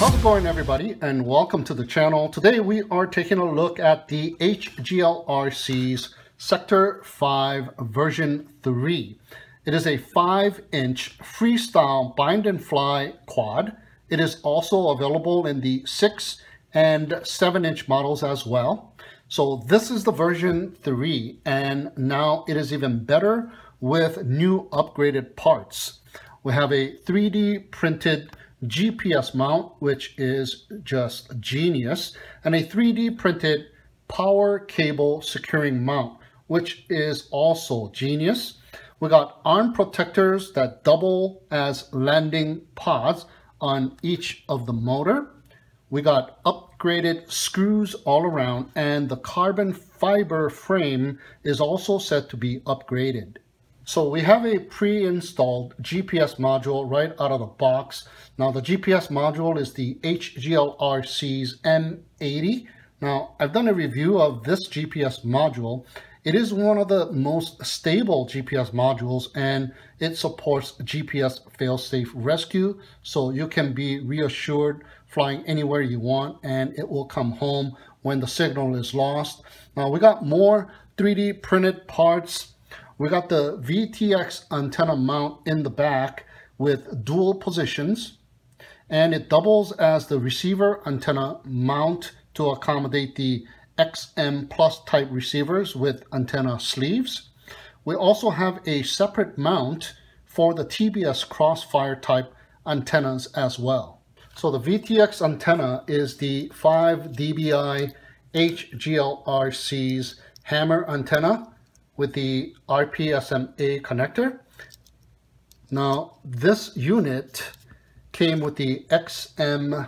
How's it going, everybody, and welcome to the channel. Today we are taking a look at the HGLRC's Sector 5 version 3. It is a 5-inch freestyle bind and fly quad. It is also available in the 6 and 7-inch models as well. So this is the version 3, and now it is even better with new upgraded parts. We have a 3D printed GPS mount, which is just genius, and a 3D printed power cable securing mount, which is also genius. We got arm protectors that double as landing pods on each of the motor. We got upgraded screws all around, and the carbon fiber frame is also set to be upgraded. So we have a pre-installed GPS module right out of the box. Now the GPS module is the HGLRC's M80. Now I've done a review of this GPS module. It is one of the most stable GPS modules, and it supports GPS fail-safe rescue, so you can be reassured flying anywhere you want and it will come home when the signal is lost. Now we got more 3D printed parts. We got the VTX antenna mount in the back with dual positions, and it doubles as the receiver antenna mount to accommodate the XM Plus type receivers with antenna sleeves. We also have a separate mount for the TBS Crossfire type antennas as well. So the VTX antenna is the 5 dBi HGLRC's hammer antenna with the RPSMA connector. Now this unit came with the XM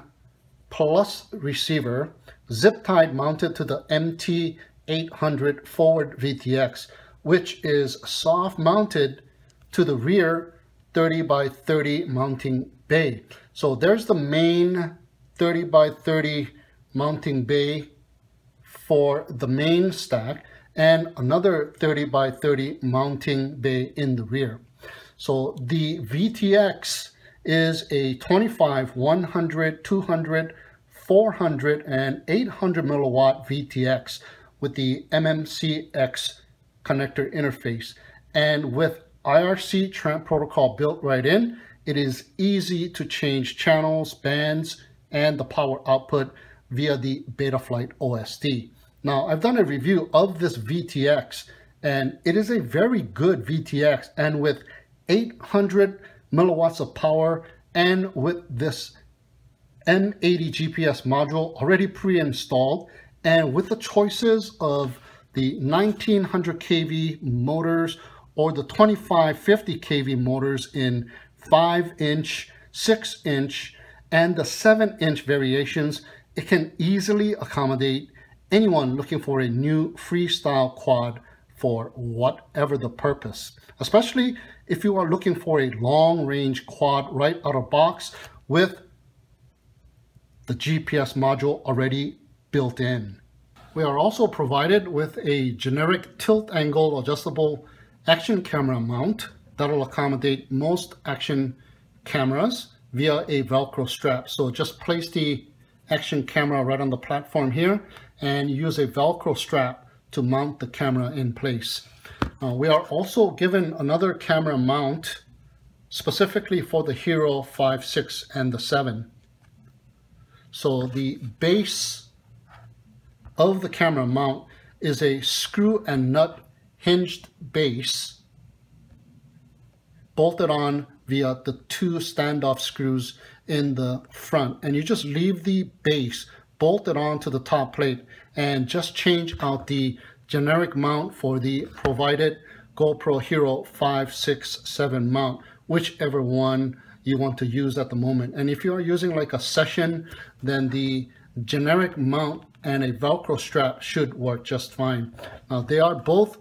Plus receiver, zip tied mounted to the MT800 forward VTX, which is soft mounted to the rear 30 by 30 mounting bay. So there's the main 30 by 30 mounting bay for the main stack, and another 30 by 30 mounting bay in the rear. So the VTX is a 25, 100, 200, 400, and 800 milliwatt VTX with the MMCX connector interface. And with IRC Tramp protocol built right in, it is easy to change channels, bands, and the power output via the Betaflight OSD. Now, I've done a review of this VTX, and it is a very good VTX, and with 800 milliwatts of power, and with this M80 GPS module already pre-installed, and with the choices of the 1900 kV motors or the 2550 kV motors in 5-inch, 6-inch, and the 7-inch variations, it can easily accommodate anyone looking for a new freestyle quad for whatever the purpose, especially if you are looking for a long-range quad right out of box with the GPS module already built in. We are also provided with a generic tilt angle adjustable action camera mount that will accommodate most action cameras via a Velcro strap. So just place the action camera right on the platform here and use a Velcro strap to mount the camera in place. We are also given another camera mount specifically for the Hero 5, 6, and the 7. So the base of the camera mount is a screw and nut hinged base bolted on via the 2 standoff screws in the front, and you just leave the base bolted onto the top plate and just change out the generic mount for the provided GoPro Hero 5, 6, 7 mount, whichever one you want to use at the moment. And if you are using like a session, then the generic mount and a Velcro strap should work just fine. Now they are both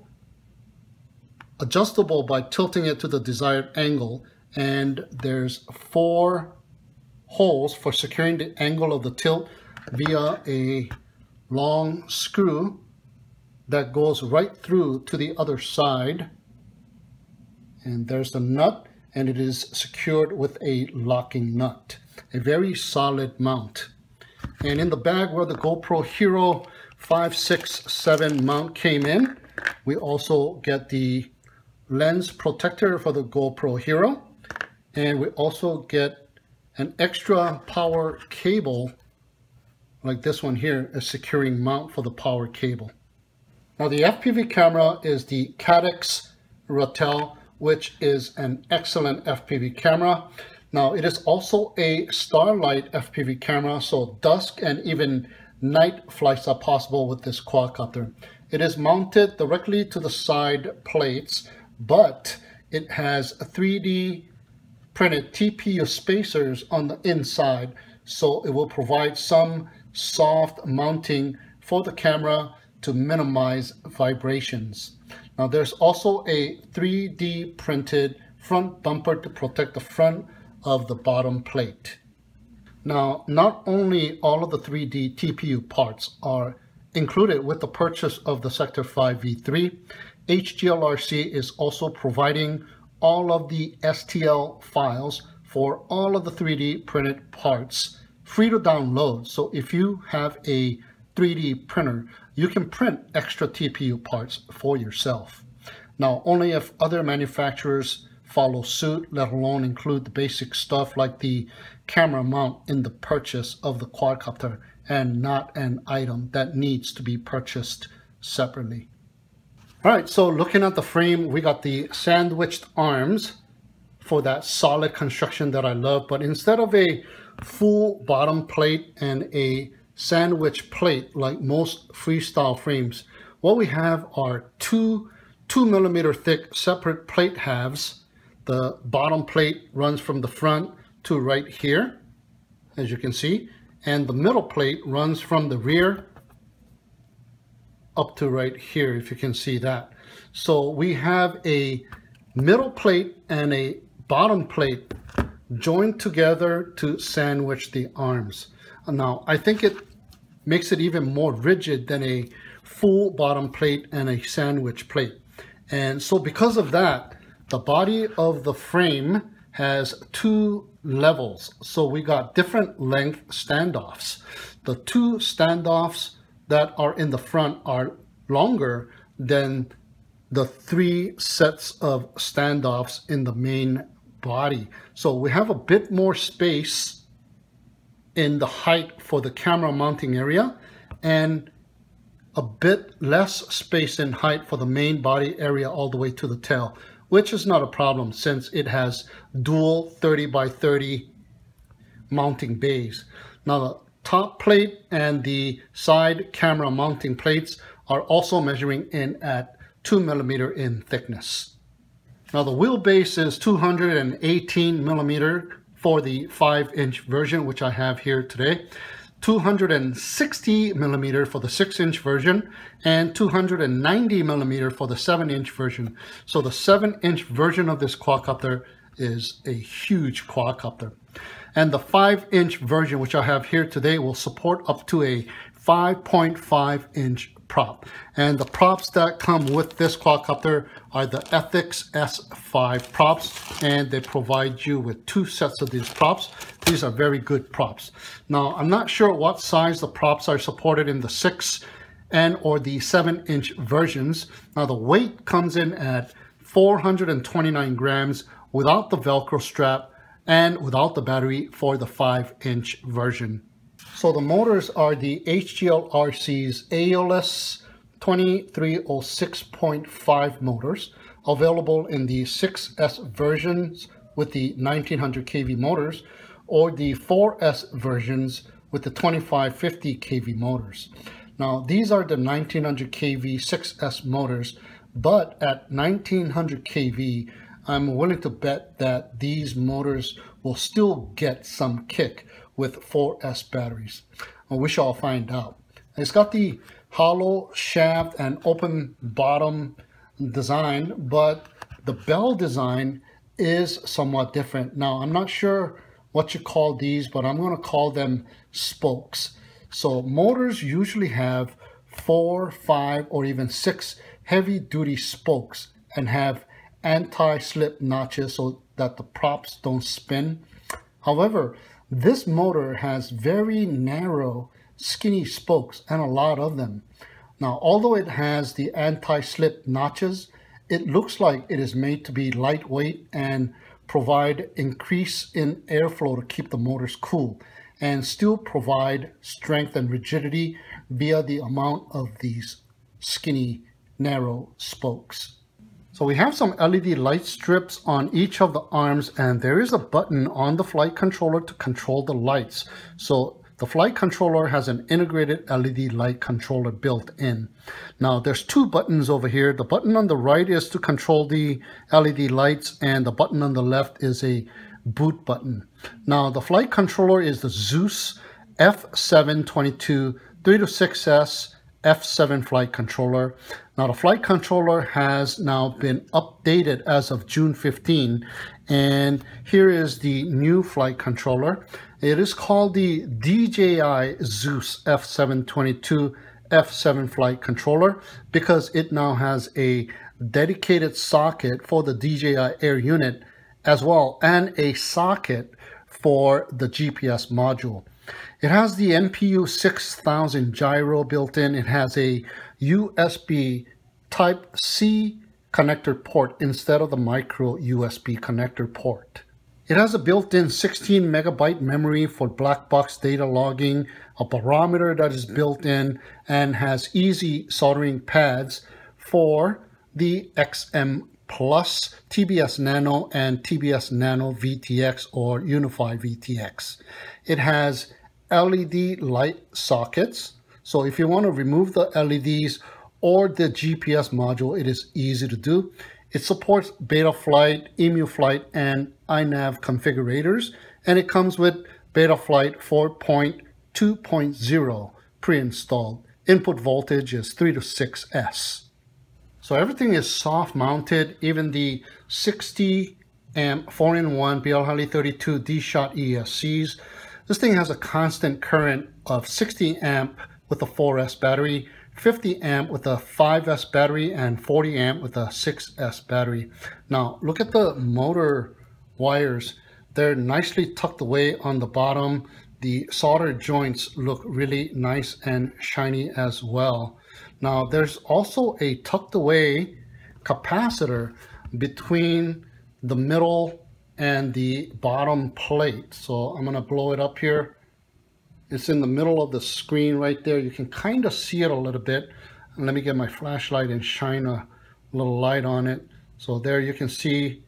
adjustable by tilting it to the desired angle, and there's 4 holes for securing the angle of the tilt via a long screw that goes right through to the other side. And there's the nut, and it is secured with a locking nut. A very solid mount. And in the bag where the GoPro Hero 567 mount came in, we also get the lens protector for the GoPro Hero, and we also get an extra power cable like this one here, a securing mount for the power cable. Now the FPV camera is the Caddx Ratel, which is an excellent FPV camera. Now it is also a Starlight FPV camera, so dusk and even night flights are possible with this quadcopter. It is mounted directly to the side plates, but it has 3D printed TPU spacers on the inside, so it will provide some soft mounting for the camera to minimize vibrations. Now there's also a 3D printed front bumper to protect the front of the bottom plate. Now, not only all of the 3D TPU parts are included with the purchase of the Sector 5 V3, HGLRC is also providing all of the STL files for all of the 3D printed parts free to download. So if you have a 3D printer, you can print extra TPU parts for yourself. Now, only if other manufacturers follow suit, let alone include the basic stuff like the camera mount in the purchase of the quadcopter, and not an item that needs to be purchased separately. All right, so looking at the frame, we got the sandwiched arms for that solid construction that I love, but instead of a full bottom plate and a sandwich plate like most freestyle frames, what we have are two 2mm thick separate plate halves. The bottom plate runs from the front to right here, as you can see, and the middle plate runs from the rear up to right here, if you can see that. So we have a middle plate and a bottom plate joined together to sandwich the arms. Now, I think it makes it even more rigid than a full bottom plate and a sandwich plate. And so because of that, the body of the frame has two levels. So we got different length standoffs. The two standoffs that are in the front are longer than the three sets of standoffs in the main body. So we have a bit more space in the height for the camera mounting area and a bit less space in height for the main body area all the way to the tail, which is not a problem since it has dual 30 by 30 mounting bays. Now the top plate and the side camera mounting plates are also measuring in at 2mm in thickness. Now the wheelbase is 218mm for the 5-inch version, which I have here today, 260mm for the 6-inch version, and 290mm for the 7-inch version. So the 7-inch version of this quadcopter is a huge quadcopter. And the 5-inch version, which I have here today, will support up to a 5.5-inch prop. And the props that come with this quadcopter are the Ethix S5 props, and they provide you with two sets of these props. These are very good props. Now, I'm not sure what size the props are supported in the 6 and or the 7-inch versions. Now, the weight comes in at 429 grams without the Velcro strap and without the battery for the 5-inch version. So the motors are the HGLRC's Aeolus 2306.5 motors, available in the 6S versions with the 1900 kV motors, or the 4S versions with the 2550 kV motors. Now, these are the 1900 kV 6S motors, but at 1900 kV, I'm willing to bet that these motors will still get some kick with 4S batteries. We shall find out. It's got the hollow shaft and open bottom design, but the bell design is somewhat different. Now, I'm not sure what you call these, but I'm going to call them spokes. So motors usually have 4, 5, or even 6 heavy-duty spokes and have anti-slip notches so that the props don't spin. However, this motor has very narrow, skinny spokes and a lot of them. Now, although it has the anti-slip notches, it looks like it is made to be lightweight and provide increase in airflow to keep the motors cool and still provide strength and rigidity via the amount of these skinny, narrow spokes. So we have some LED light strips on each of the arms, and there is a button on the flight controller to control the lights. So the flight controller has an integrated LED light controller built in. Now there's two buttons over here. The button on the right is to control the LED lights, and the button on the left is a boot button. Now the flight controller is the Zeus F722 3-6S F7 flight controller. Now the flight controller has now been updated as of June 15, and here is the new flight controller. It is called the DJI Zeus F722 F7 flight controller because it now has a dedicated socket for the DJI Air unit as well, and a socket for the GPS module. It has the MPU 6000 gyro built in. It has a USB Type-C connector port instead of the micro USB connector port. It has a built-in 16 megabyte memory for black box data logging, a barometer that is built in, and has easy soldering pads for the XM Plus, TBS Nano, and TBS Nano VTX or Unify VTX. It has LED light sockets, so if you want to remove the LEDs or the GPS module, it is easy to do. It supports Betaflight, EmuFlight, and iNav configurators, and it comes with Betaflight 4.2.0 pre-installed. Input voltage is 3 to 6S. So everything is soft mounted, even the 60 amp 4-in-1 BLHeli32 D-Shot ESCs. This thing has a constant current of 60 amp with a 4S battery, 50 amp with a 5S battery, and 40 amp with a 6S battery. Now look at the motor wires. They're nicely tucked away on the bottom. The solder joints look really nice and shiny as well. Now there's also a tucked away capacitor between the middle and the bottom plate. So I'm going to blow it up here. It's in the middle of the screen right there. You can kind of see it a little bit. And let me get my flashlight and shine a little light on it. So there you can see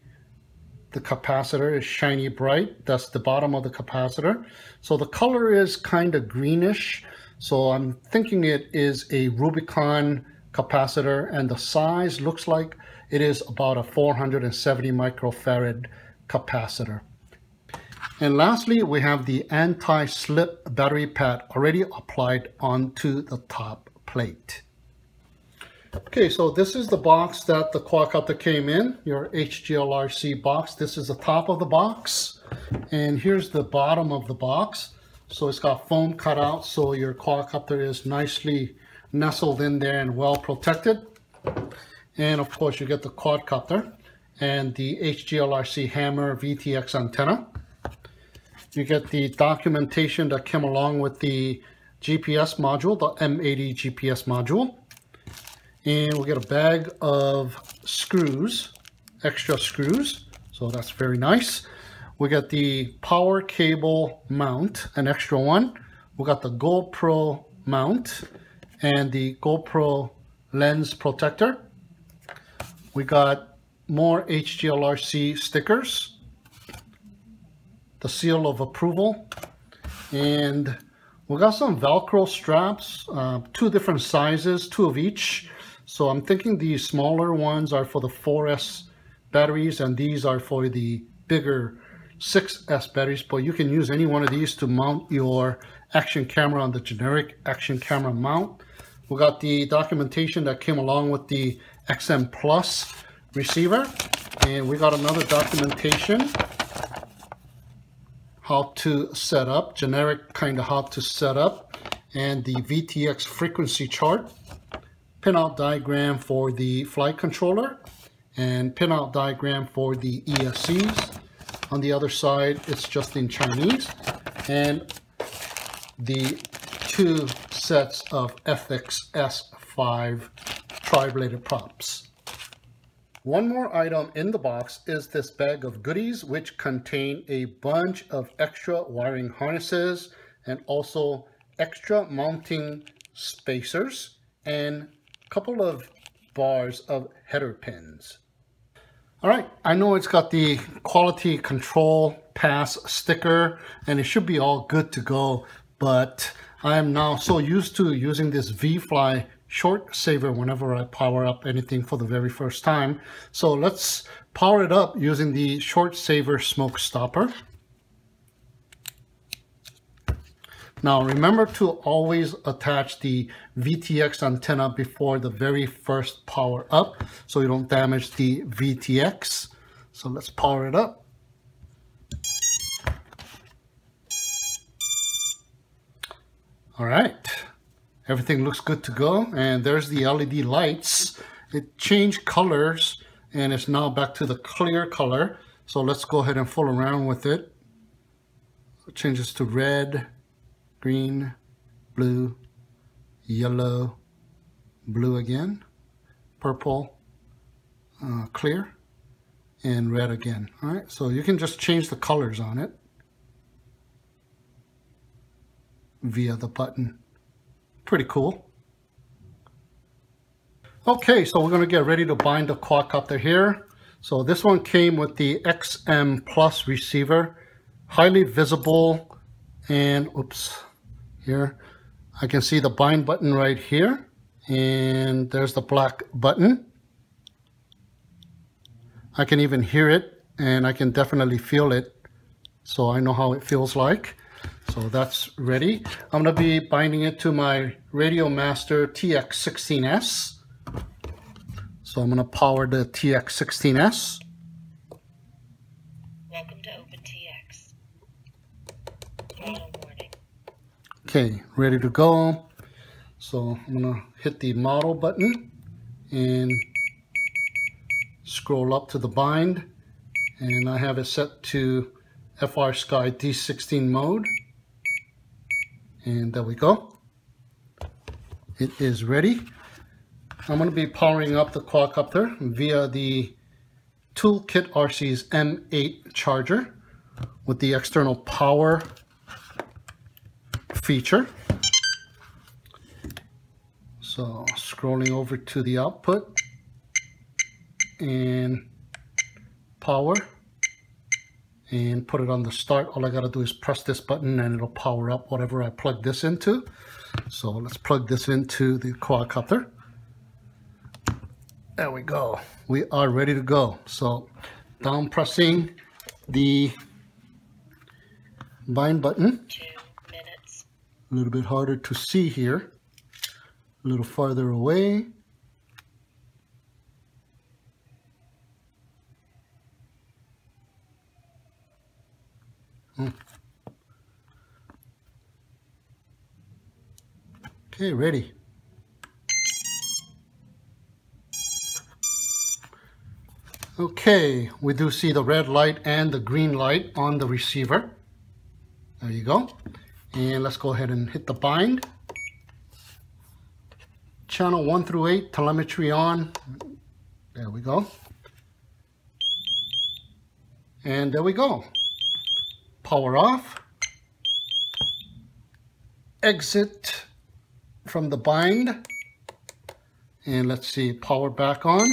the capacitor is shiny bright. That's the bottom of the capacitor. So the color is kind of greenish. So I'm thinking it is a Rubicon capacitor, and the size looks like it is about a 470 microfarad capacitor. And lastly, we have the anti-slip battery pad already applied onto the top plate. Okay, so this is the box that the quadcopter came in, your HGLRC box. This is the top of the box, and here's the bottom of the box. So it's got foam cut out, so your quadcopter is nicely nestled in there and well protected. And of course you get the quadcopter and the HGLRC Hammer VTX antenna. You get the documentation that came along with the GPS module, the M80 GPS module. And we get a bag of screws, extra screws, so that's very nice. We got the power cable mount, an extra one. We got the GoPro mount and the GoPro lens protector. We got more HGLRC stickers, the seal of approval, and we got some Velcro straps, two different sizes, two of each. So I'm thinking the smaller ones are for the 4S batteries, and these are for the bigger 6S batteries, but you can use any one of these to mount your action camera on the generic action camera mount. We got the documentation that came along with the XM Plus receiver, and we got another documentation how to set up, generic kind of how to set up, and the VTX frequency chart, pinout diagram for the flight controller, and pinout diagram for the ESCs. On the other side, it's just in Chinese, and the 2 sets of Ethics S5 tri-bladed props. One more item in the box is this bag of goodies, which contain a bunch of extra wiring harnesses and also extra mounting spacers and a couple of bars of header pins. All right, I know it's got the quality control pass sticker and it should be all good to go, but I am now so used to using this V-Fly short saver whenever I power up anything for the very first time. So let's power it up using the short saver smoke stopper. Now remember to always attach the VTX antenna before the very first power up so you don't damage the VTX. So let's power it up. All right, everything looks good to go, and there's the LED lights. It changed colors and it's now back to the clear color. So let's go ahead and fool around with it. It changes to red, green, blue, yellow, blue again, purple, clear, and red again. All right, so you can just change the colors on it via the button. Pretty cool. Okay, so we're going to get ready to bind the quadcopter here. So this one came with the XM Plus receiver, highly visible, and oops, here I can see the bind button right here, and there's the black button. I can even hear it, and I can definitely feel it, so I know how it feels like. So that's ready. I'm going to be binding it to my Radiomaster TX16S. So I'm going to power the TX16S. Welcome to OpenTX. Throttle warning. Okay, ready to go. So I'm going to hit the model button and scroll up to the bind. And I have it set to FrSky D16 mode. And there we go. It is ready. I'm going to be powering up the quadcopter via the Toolkit RC's M8 charger with the external power feature. So scrolling over to the output and power and put it on the start. All I got to do is press this button and it'll power up whatever I plug this into. So let's plug this into the quadcopter. There we go. We are ready to go. So down pressing the bind button. 2 minutes. A little bit harder to see here. A little farther away. Okay, ready. Okay, we do see the red light and the green light on the receiver. There you go. And let's go ahead and hit the bind. Channel 1 through 8, telemetry on. There we go. And there we go. Power off. Exit from the bind. And let's see, power back on.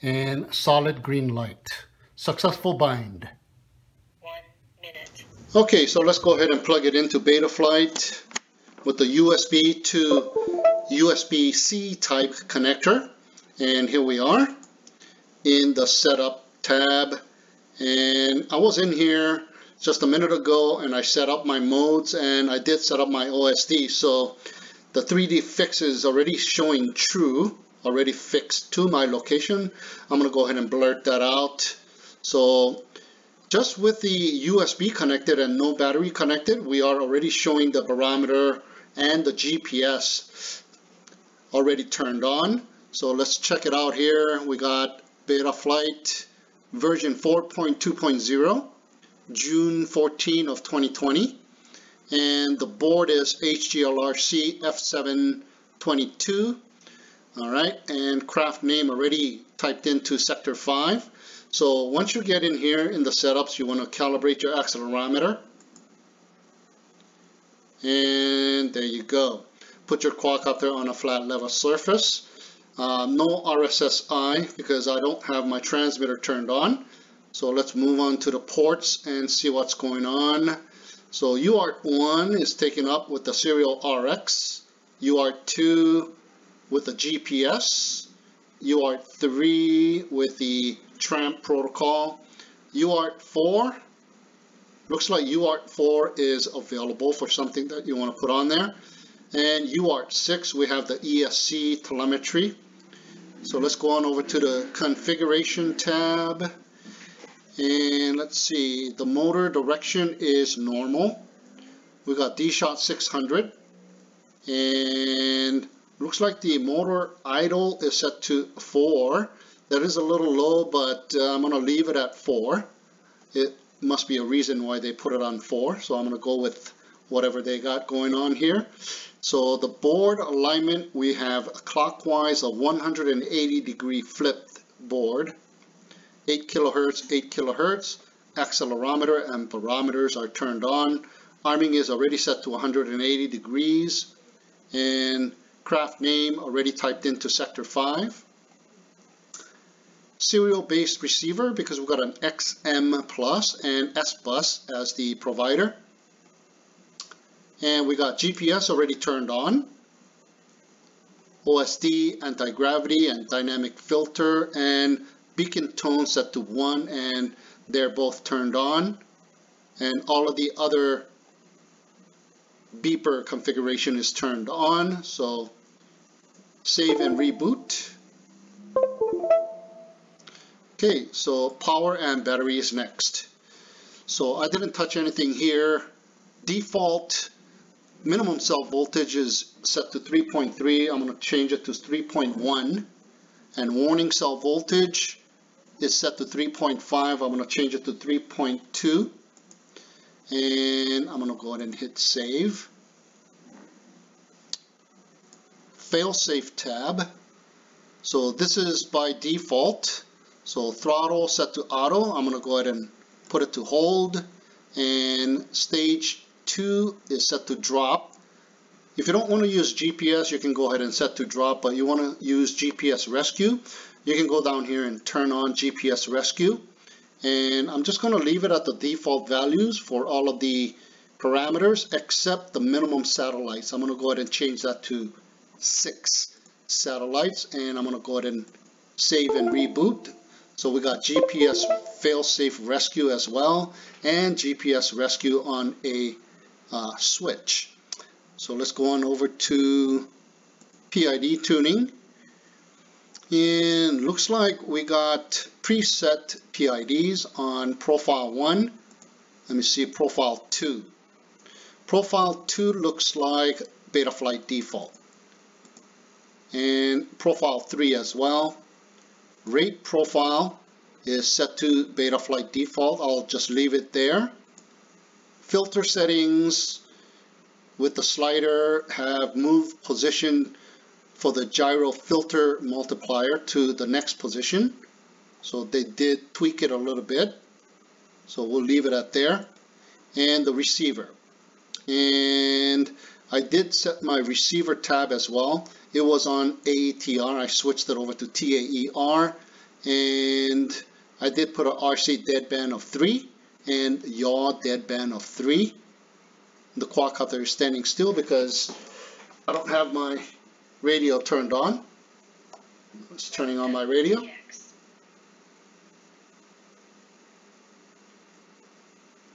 And solid green light. Successful bind. 1 minute. Okay, so let's go ahead and plug it into Betaflight with the USB to USB-C type connector. And here we are in the setup tab. And I was in here just a minute ago and I set up my modes and I did set up my OSD. So the 3D fix is already showing true, already fixed to my location. I'm going to go ahead and blurt that out. So just with the USB connected and no battery connected, we are already showing the barometer and the GPS already turned on. So let's check it out here. We got Betaflight version 4.2.0, June 14 of 2020. And the board is HGLRC F722. All right, and craft name already typed into sector 5. So once you get in here in the setups, you want to calibrate your accelerometer. And there you go. Put your quadcopter on a flat level surface. No RSSI because I don't have my transmitter turned on. So let's move on to the ports and see what's going on. So UART1 is taken up with the serial RX, UART2 with the GPS, UART3 with the TRAMP protocol, UART4, looks like UART4 is available for something that you want to put on there, and UART6 we have the ESC telemetry. So let's go on over to the configuration tab. And let's see, the motor direction is normal. We got D-Shot 600. And looks like the motor idle is set to 4. That is a little low, but I'm going to leave it at 4. It must be a reason why they put it on 4. So I'm going to go with whatever they got going on here. So the board alignment, we have a clockwise of 180-degree flipped board. 8 kilohertz, 8 kilohertz. Accelerometer and barometers are turned on. Arming is already set to 180 degrees. And craft name already typed into sector 5. Serial based receiver because we've got an XM Plus and S bus as the provider. And we got GPS already turned on. OSD, anti-gravity and dynamic filter, and beacon tone set to 1, and they're both turned on. And all of the other beeper configuration is turned on. So save and reboot. Okay, so power and battery is next. So I didn't touch anything here. Default minimum cell voltage is set to 3.3. I'm going to change it to 3.1. And warning cell voltage is set to 3.5. I'm going to change it to 3.2. And I'm going to go ahead and hit save. Failsafe tab. So this is by default. So throttle set to auto. I'm going to go ahead and put it to hold. And stage 2 is set to drop. If you don't want to use GPS, you can go ahead and set to drop, but you want to use GPS rescue, you can go down here and turn on GPS rescue. And I'm just going to leave it at the default values for all of the parameters except the minimum satellites. I'm going to go ahead and change that to 6 satellites, and I'm going to go ahead and save and reboot. So we got GPS failsafe rescue as well, and GPS rescue on a switch. So let's go on over to PID tuning. And looks like we got preset PIDs on profile 1. Let me see profile 2. Profile 2 looks like Betaflight default. And profile 3 as well. Rate profile is set to Betaflight default. I'll just leave it there. Filter settings with the slider have moved position for the gyro filter multiplier to the next position. So they did tweak it a little bit. So we'll leave it at there. And the receiver. And I did set my receiver tab as well. It was on AETR. I switched it over to TAER. And I did put an RC deadband of 3 and yaw deadband of 3. The quadcopter is standing still because I don't have my radio turned on. It's turning on my radio.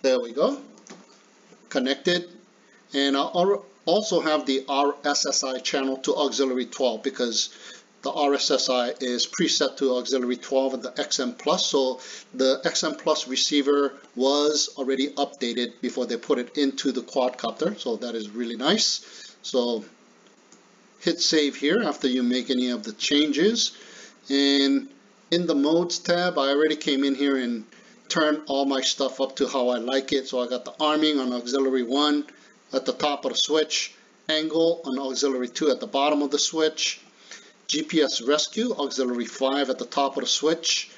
There we go. Connected. And I also have the RSSI channel to auxiliary 12 because the RSSI is preset to auxiliary 12 and the XM Plus. So the XM Plus receiver was already updated before they put it into the quadcopter. So that is really nice. So hit save here after you make any of the changes. And in the modes tab, I already came in here and turned all my stuff up to how I like it. So I got the arming on auxiliary 1 at the top of the switch, angle on auxiliary 2 at the bottom of the switch, GPS rescue auxiliary 5 at the top of the switch,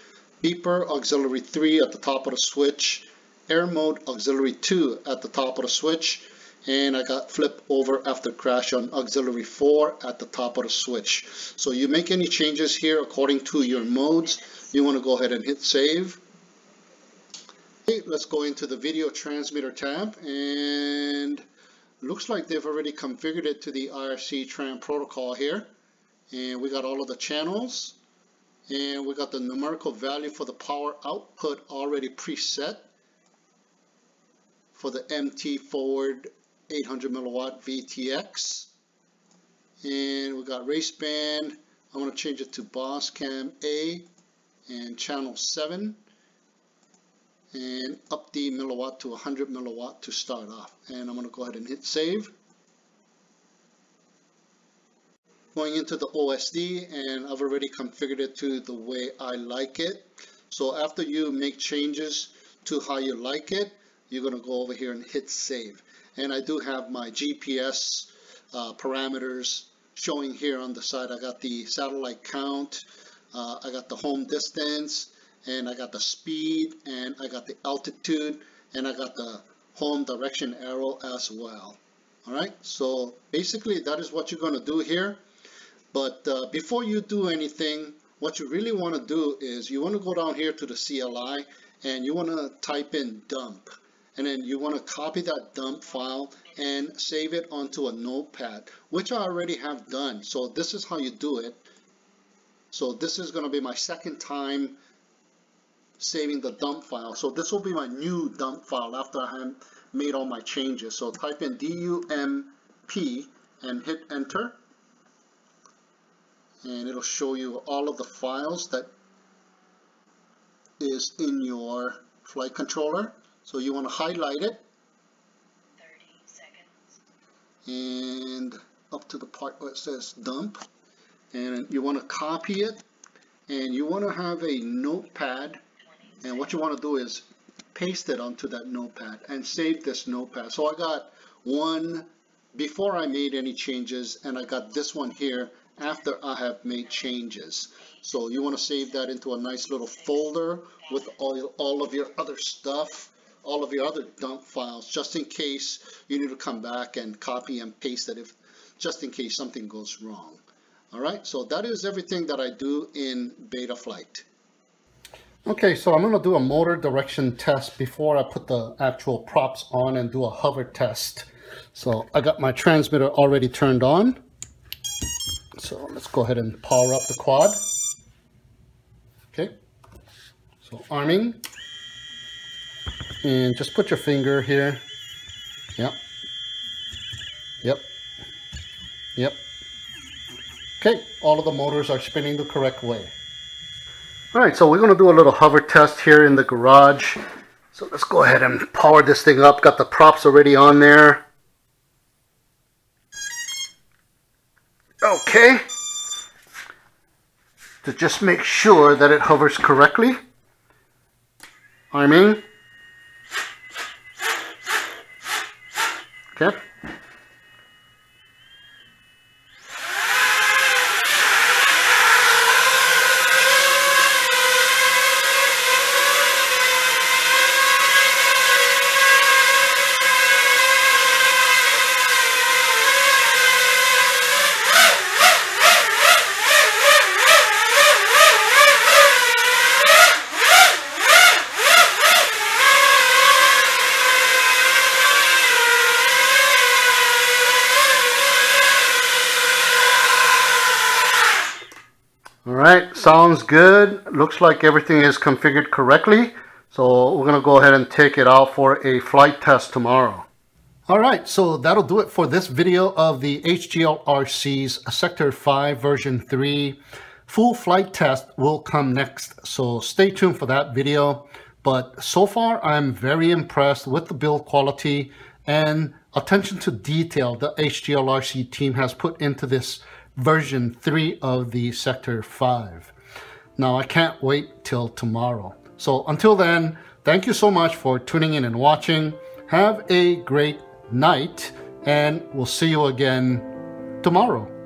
beeper auxiliary 3 at the top of the switch, air mode auxiliary 2 at the top of the switch, and I got flip over after crash on auxiliary 4 at the top of the switch. So you make any changes here according to your modes, you want to go ahead and hit save. Okay, let's go into the video transmitter tab, and looks like they've already configured it to the IRC tram protocol here. And we got all of the channels, and we got the numerical value for the power output already preset for the MT forward 800 milliwatt VTX. And we got race band. I'm going to change it to Boscam A and channel 7, and up the milliwatt to 100 milliwatt to start off. And I'm going to go ahead and hit save. Going into the OSD, and I've already configured it to the way I like it. So after you make changes to how you like it, you're going to go over here and hit save. And I do have my GPS parameters showing here on the side. I got the satellite count, I got the home distance, and I got the speed, and I got the altitude, and I got the home direction arrow as well. Alright, so basically that is what you're going to do here. But before you do anything, what you really want to do is you want to go down here to the CLI, and you want to type in dump, and then you want to copy that dump file and save it onto a notepad, which I already have done. So this is how you do it. So this is going to be my second time saving the dump file. So this will be my new dump file after I have made all my changes. So type in DUMP and hit enter, and it'll show you all of the files that is in your flight controller. So you want to highlight it 30 seconds. and up to the part where it says dump, and you want to copy it, and you want to have a notepad, and what you want to do is paste it onto that notepad and save this notepad. So I got one before I made any changes, and I got this one here after I have made changes. So you want to save that into a nice little folder with all of your other stuff, all of your other dump files, just in case you need to come back and copy and paste it, just in case something goes wrong. Alright, so that is everything that I do in Betaflight. Okay, so I'm going to do a motor direction test before I put the actual props on and do a hover test. So I got my transmitter already turned on. So let's go ahead and power up the quad. Okay, so arming, and just put your finger here. Yep, yep, yep. Okay, all of the motors are spinning the correct way. All right, so we're going to do a little hover test here in the garage. So let's go ahead and power this thing up. Got the props already on there. Okay, to just make sure that it hovers correctly. Arming. Okay. Alright, sounds good. Looks like everything is configured correctly. So we're going to go ahead and take it out for a flight test tomorrow. Alright, so that'll do it for this video of the HGLRC's Sector 5 version 3. Full flight test will come next, so stay tuned for that video. But so far I'm very impressed with the build quality and attention to detail the HDLRC team has put into this version 3 of the Sector 5. Now, I can't wait till tomorrow. So until then, thank you so much for tuning in and watching. Have a great night, and we'll see you again tomorrow.